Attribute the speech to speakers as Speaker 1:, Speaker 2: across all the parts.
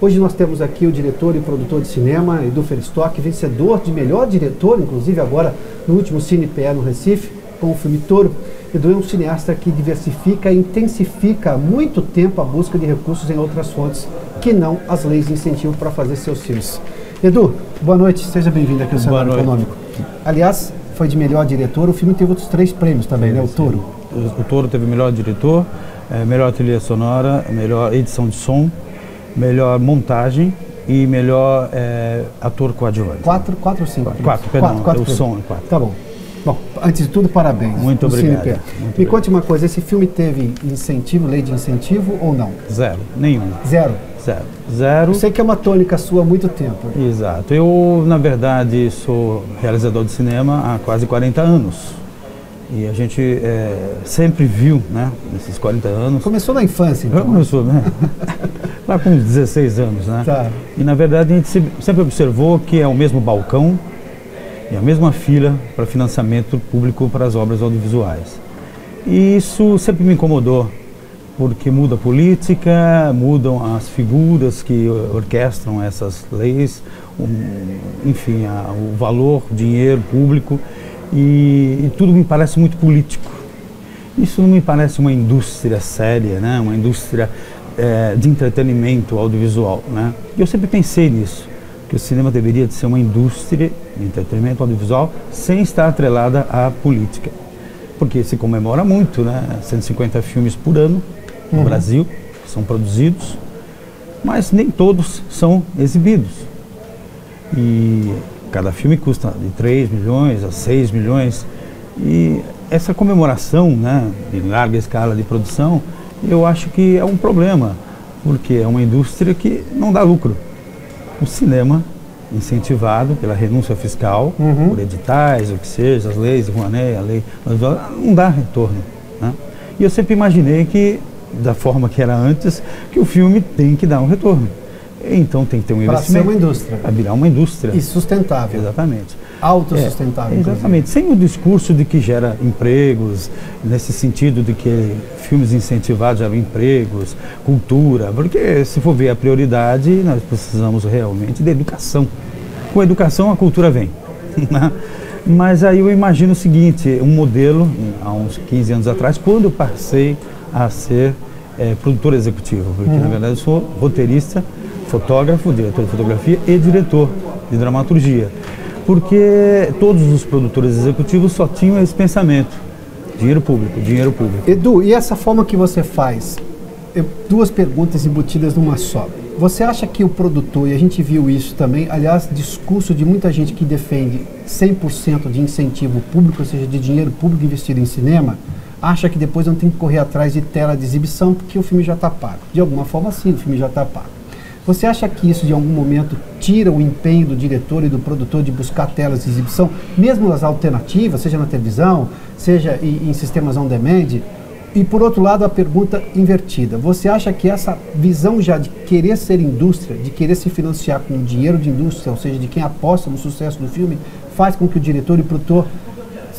Speaker 1: Hoje nós temos aqui o diretor e produtor de cinema, Edu Feristock, vencedor de melhor diretor, inclusive agora no último CinePE no Recife, com o filme Toro. Edu é um cineasta que diversifica e intensifica há muito tempo a busca de recursos em outras fontes que não as leis de incentivo para fazer seus filmes. Edu, boa noite, seja bem-vindo aqui ao Cenário Econômico. Aliás, foi de melhor diretor, o filme teve outros 3 prêmios também, né? O Toro.
Speaker 2: O Toro teve melhor diretor, melhor trilha sonora, melhor edição de som, melhor montagem e melhor ator coadjuvante.
Speaker 1: 4 ou 5?
Speaker 2: 4, perdão, o som é 4.
Speaker 1: Tá bom. Bom, antes de tudo, parabéns.
Speaker 2: Muito obrigado.
Speaker 1: Me conte uma coisa, esse filme teve incentivo, lei de incentivo ou não?
Speaker 2: Zero, nenhum.
Speaker 1: Zero?
Speaker 2: Zero.
Speaker 1: Eu sei que é uma tônica sua há muito tempo.
Speaker 2: Exato. Eu, na verdade, sou realizador de cinema há quase 40 anos. E a gente sempre viu, né, nesses 40 anos...
Speaker 1: Começou na infância, então?
Speaker 2: Começou, né? Lá com 16 anos, né?
Speaker 1: Tá.
Speaker 2: E, na verdade, a gente sempre observou que é o mesmo balcão e a mesma fila para financiamento público para as obras audiovisuais. E isso sempre me incomodou, porque muda a política, mudam as figuras que orquestram essas leis, enfim, o valor, o dinheiro público, e tudo me parece muito político. Isso não me parece uma indústria séria, né? Uma indústria de entretenimento audiovisual, né? E eu sempre pensei nisso, que o cinema deveria de ser uma indústria de entretenimento audiovisual sem estar atrelada à política. Porque se comemora muito, né? 150 filmes por ano no Brasil, que são produzidos, mas nem todos são exibidos. E cada filme custa de 3 milhões a 6 milhões. E essa comemoração, né, de larga escala de produção, eu acho que é um problema, porque é uma indústria que não dá lucro. O cinema, incentivado pela renúncia fiscal, por editais, o que seja, as leis, Rouanet, a lei, não dá retorno, né? E eu sempre imaginei que, da forma que era antes, que o filme tem que dar um retorno. Então tem que ter um investimento.
Speaker 1: Para ser uma indústria.
Speaker 2: Para virar uma indústria.
Speaker 1: E sustentável.
Speaker 2: Exatamente.
Speaker 1: Autossustentável.
Speaker 2: Exatamente. Sem o discurso de que gera empregos, nesse sentido de que filmes incentivados geram empregos, cultura, porque se for ver a prioridade, nós precisamos realmente de educação. Com a educação a cultura vem. Mas aí eu imagino o seguinte, um modelo, há uns 15 anos atrás, quando eu passei a ser produtor executivo, porque na verdade eu sou roteirista, fotógrafo, diretor de fotografia e diretor de dramaturgia. Porque todos os produtores executivos só tinham esse pensamento, dinheiro público, dinheiro público.
Speaker 1: Edu, e essa forma que você faz, 2 perguntas embutidas numa só. Você acha que o produtor, e a gente viu isso também, aliás, discurso de muita gente que defende 100% de incentivo público, ou seja, de dinheiro público investido em cinema, acha que depois não tem que correr atrás de tela de exibição porque o filme já está pago. De alguma forma, sim, o filme já está pago. Você acha que isso, de algum momento, tira o empenho do diretor e do produtor de buscar telas de exibição, mesmo as alternativas, seja na televisão, seja em sistemas on demand? E, por outro lado, a pergunta invertida. Você acha que essa visão já de querer ser indústria, de querer se financiar com dinheiro de indústria, ou seja, de quem aposta no sucesso do filme, faz com que o diretor e o produtor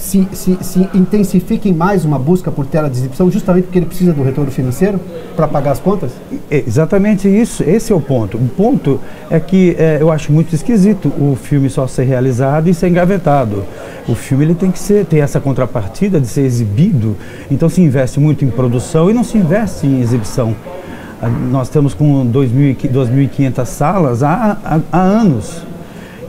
Speaker 1: se intensifiquem mais uma busca por tela de exibição, justamente porque ele precisa do retorno financeiro para pagar as contas?
Speaker 2: Exatamente isso, esse é o ponto. O ponto é que eu acho muito esquisito o filme só ser realizado e ser engavetado. O filme ele tem que ter essa contrapartida de ser exibido, então se investe muito em produção e não se investe em exibição. Nós estamos com 2.500 salas há anos.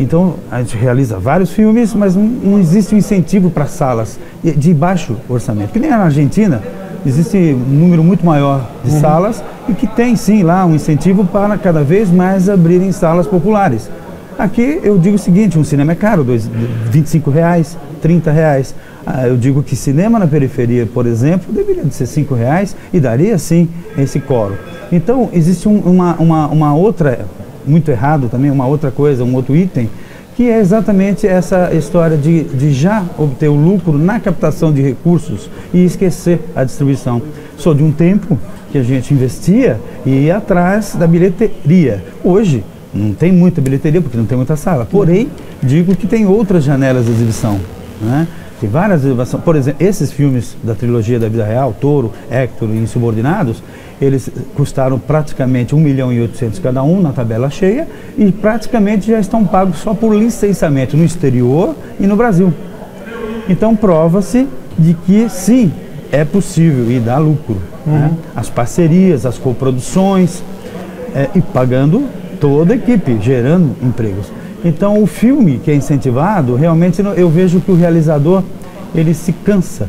Speaker 2: Então, a gente realiza vários filmes, mas não existe um incentivo para salas de baixo orçamento. Que nem na Argentina, existe um número muito maior de salas e que tem, sim, lá um incentivo para cada vez mais abrirem salas populares. Aqui, eu digo o seguinte, um cinema é caro, R$25, R$30. Eu digo que cinema na periferia, por exemplo, deveria de ser R$5 e daria, sim, esse coro. Então, existe uma outra... muito errado também, uma outra coisa, um outro item, que é exatamente essa história de já obter o lucro na captação de recursos e esquecer a distribuição. Sou de um tempo que a gente investia e ia atrás da bilheteria. Hoje, não tem muita bilheteria porque não tem muita sala, porém, digo que tem outras janelas de exibição, né? Tem várias inovações. Por exemplo, esses filmes da trilogia da vida real, Touro, Hector e Insubordinados, eles custaram praticamente 1.800.000 cada um na tabela cheia e praticamente já estão pagos só por licenciamento no exterior e no Brasil. Então prova-se de que sim, é possível e dá lucro. Né? As parcerias, as coproduções e pagando toda a equipe, gerando empregos. Então o filme que é incentivado, realmente eu vejo que o realizador ele se cansa.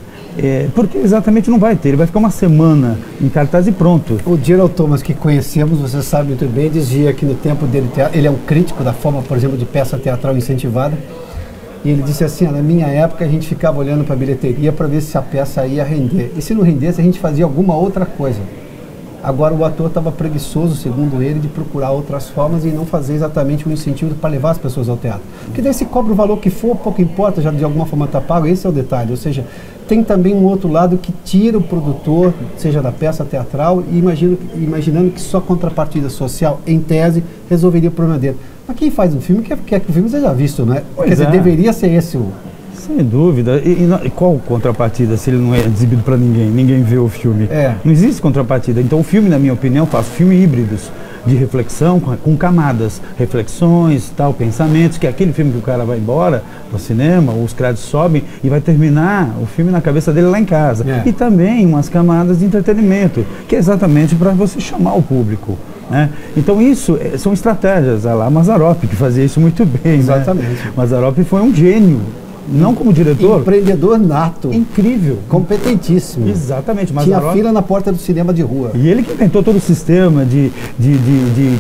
Speaker 2: Porque exatamente não vai ter, ele vai ficar uma semana em cartaz e pronto.
Speaker 1: O Gerald Thomas, que conhecemos, você sabe muito bem, dizia que no tempo dele, ele é um crítico da forma, por exemplo, de peça teatral incentivada, e ele disse assim, na minha época a gente ficava olhando para a bilheteria para ver se a peça ia render, e se não rendesse a gente fazia alguma outra coisa. Agora o ator estava preguiçoso, segundo ele, de procurar outras formas e não fazer exatamente um incentivo para levar as pessoas ao teatro. Porque daí se cobra o valor que for, pouco importa, já de alguma forma está pago, esse é o detalhe. Ou seja, tem também um outro lado que tira o produtor, seja da peça teatral, e imaginando que só contrapartida social, em tese, resolveria o problema dele. Mas quem faz um filme quer que o filme seja visto, não é? Quer dizer, deveria ser esse o...
Speaker 2: Sem dúvida. E qual contrapartida se ele não é exibido para ninguém? Ninguém vê o filme. Não existe contrapartida. Então o filme, na minha opinião, faço filmes híbridos de reflexão com camadas, reflexões, tal, pensamentos, que é aquele filme que o cara vai embora no cinema, os créditos sobem e vai terminar o filme na cabeça dele lá em casa. E também umas camadas de entretenimento, que é exatamente para você chamar o público. Né? Então isso são estratégias, a lá Mazzaropi, que fazia isso muito bem.
Speaker 1: Exatamente.
Speaker 2: Né? Mazzaropi foi um gênio. Não como diretor.
Speaker 1: Empreendedor nato.
Speaker 2: Incrível.
Speaker 1: Competentíssimo.
Speaker 2: Exatamente.
Speaker 1: Tinha fila na porta do cinema de rua.
Speaker 2: E ele que inventou todo o sistema de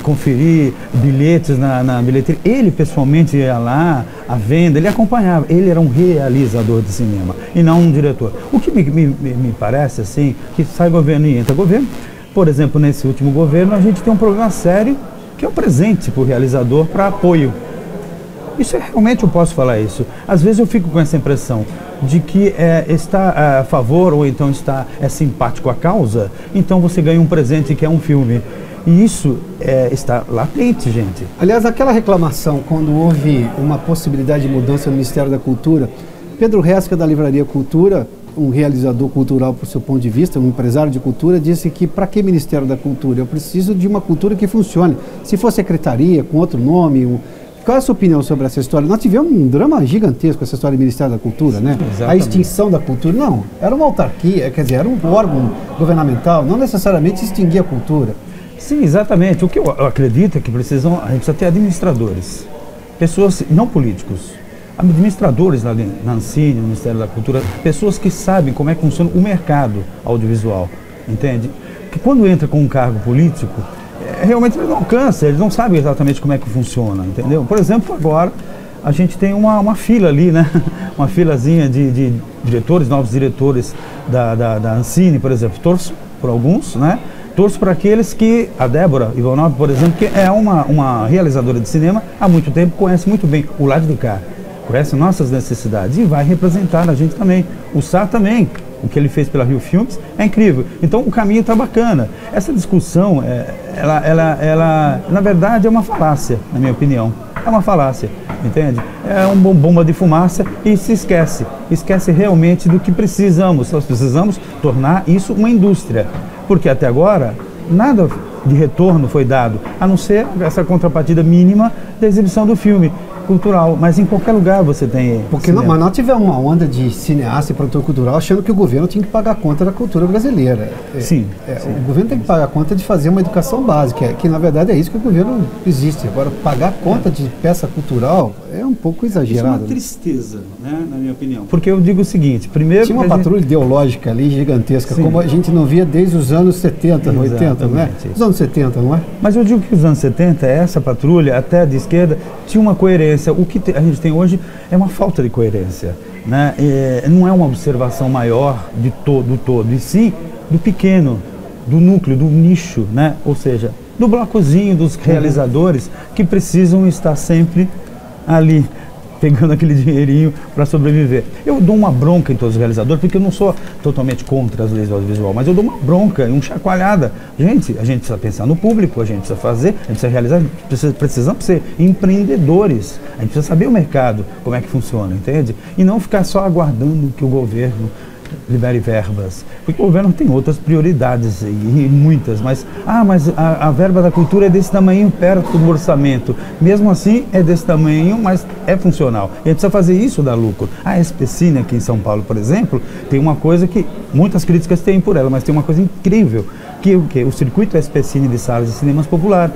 Speaker 2: conferir bilhetes na bilheteria. Ele pessoalmente ia lá, à venda, ele acompanhava. Ele era um realizador de cinema e não um diretor. O que me parece, assim, que sai governo e entra governo. Por exemplo, nesse último governo, a gente tem um problema sério, que é o presente para o realizador para apoio. Isso realmente eu posso falar isso. Às vezes eu fico com essa impressão de que está a favor ou então é simpático à causa, então você ganha um presente que é um filme. E isso está latente, gente.
Speaker 1: Aliás, aquela reclamação, quando houve uma possibilidade de mudança no Ministério da Cultura, Pedro Resca, da Livraria Cultura, um realizador cultural por seu ponto de vista, um empresário de cultura, disse que para que Ministério da Cultura? Eu preciso de uma cultura que funcione. Se for secretaria, com outro nome... Qual é a sua opinião sobre essa história? Nós tivemos um drama gigantesco, essa história do Ministério da Cultura, né?
Speaker 2: Exatamente.
Speaker 1: A extinção da cultura. Não, era uma autarquia, quer dizer, era um órgão governamental, não necessariamente extinguia a cultura.
Speaker 2: Sim, exatamente. O que eu acredito é que a gente precisa ter administradores, pessoas, não políticos, administradores na Ancine, no Ministério da Cultura, pessoas que sabem como é que funciona o mercado audiovisual, entende? Que quando entra com um cargo político, realmente ele não alcança, eles não sabem exatamente como é que funciona, entendeu? Por exemplo, agora a gente tem uma fila ali, né? Uma filazinha de diretores, novos diretores da Ancine, por exemplo. Torço por alguns, né? Torço para aqueles que, a Débora Ivanov, por exemplo, que é uma realizadora de cinema há muito tempo, conhece muito bem o lado de cá, conhece nossas necessidades e vai representar a gente também. O Sá também. O que ele fez pela Rio Filmes é incrível. Então o caminho está bacana. Essa discussão, ela, na verdade, é uma falácia, na minha opinião. É uma falácia, entende? É uma bomba de fumaça e se esquece. Esquece realmente do que precisamos. Nós precisamos tornar isso uma indústria. Porque até agora, nada de retorno foi dado, a não ser essa contrapartida mínima da exibição do filme cultural, mas em qualquer lugar você tem.
Speaker 1: Porque mas nós tivemos uma onda de cineasta e produtor cultural achando que o governo tinha que pagar a conta da cultura brasileira.
Speaker 2: Sim.
Speaker 1: O governo tem que pagar a conta de fazer uma educação básica, que na verdade é isso que o governo existe. Agora, pagar a conta de peça cultural é um pouco exagerado.
Speaker 2: Isso é uma tristeza, né, na minha opinião. Porque eu digo o seguinte, primeiro...
Speaker 1: Tinha uma patrulha ideológica ali, gigantesca, sim, como a gente não via desde os anos 70, 80, não é? Os anos 70, não é?
Speaker 2: Mas eu digo que os anos 70, essa patrulha, até de esquerda, tinha uma coerência. O que a gente tem hoje é uma falta de coerência, né? Não é uma observação maior do todo, e sim do pequeno, do núcleo, do nicho, né? Ou seja, do blocozinho dos realizadores que precisam estar sempre ali pegando aquele dinheirinho para sobreviver. Eu dou uma bronca em todos os realizadores, porque eu não sou totalmente contra as leis do audiovisual, mas eu dou uma bronca, uma chacoalhada. Gente, a gente precisa pensar no público, a gente precisa fazer, a gente precisa realizar, precisamos ser empreendedores. A gente precisa saber o mercado, como é que funciona, entende? E não ficar só aguardando que o governo libere verbas, porque o governo tem outras prioridades, e muitas, mas a verba da cultura é desse tamanho perto do orçamento, mesmo assim é desse tamanho, mas é funcional, e a gente precisa fazer isso dar lucro. A SPCine aqui em São Paulo, por exemplo, tem uma coisa que muitas críticas têm por ela, mas tem uma coisa incrível, que o circuito SPCine de salas de cinemas popular.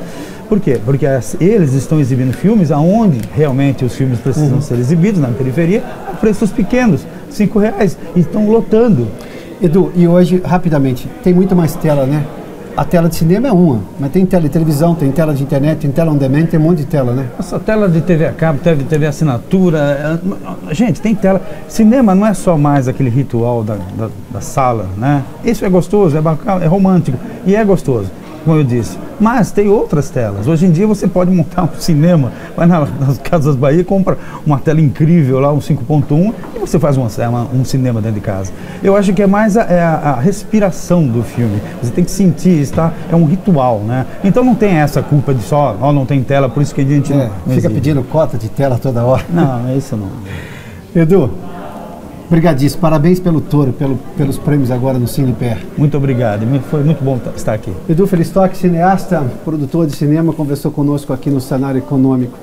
Speaker 2: Por quê? Porque eles estão exibindo filmes aonde realmente os filmes precisam ser exibidos, na periferia, a preços pequenos, R$5, e estão lotando.
Speaker 1: Edu, e hoje, rapidamente, tem muito mais tela, né? A tela de cinema é uma, mas tem tela de televisão, tem tela de internet, tem tela on demand, tem um monte de tela, né?
Speaker 2: Nossa, tela de TV a cabo, tela de TV assinatura, gente, tem tela. Cinema não é só mais aquele ritual da sala, né? Isso é gostoso, é bacana, é romântico e é gostoso, como eu disse. Mas tem outras telas. Hoje em dia você pode montar um cinema, vai nas Casas Bahia e compra uma tela incrível lá, um 5.1, e você faz um cinema dentro de casa. Eu acho que é mais a respiração do filme. Você tem que sentir, é um ritual, né? Então não tem essa culpa de só, não tem tela, por isso que a gente não
Speaker 1: fica
Speaker 2: exige.
Speaker 1: pedindo cota de tela toda hora.
Speaker 2: Não, é isso não.
Speaker 1: Edu, obrigadíssimo, parabéns pelo Toro, pelos prêmios agora no Cinepé.
Speaker 2: Muito obrigado, foi muito bom estar aqui.
Speaker 1: Edu Felistock, cineasta, produtor de cinema, conversou conosco aqui no Cenário Econômico.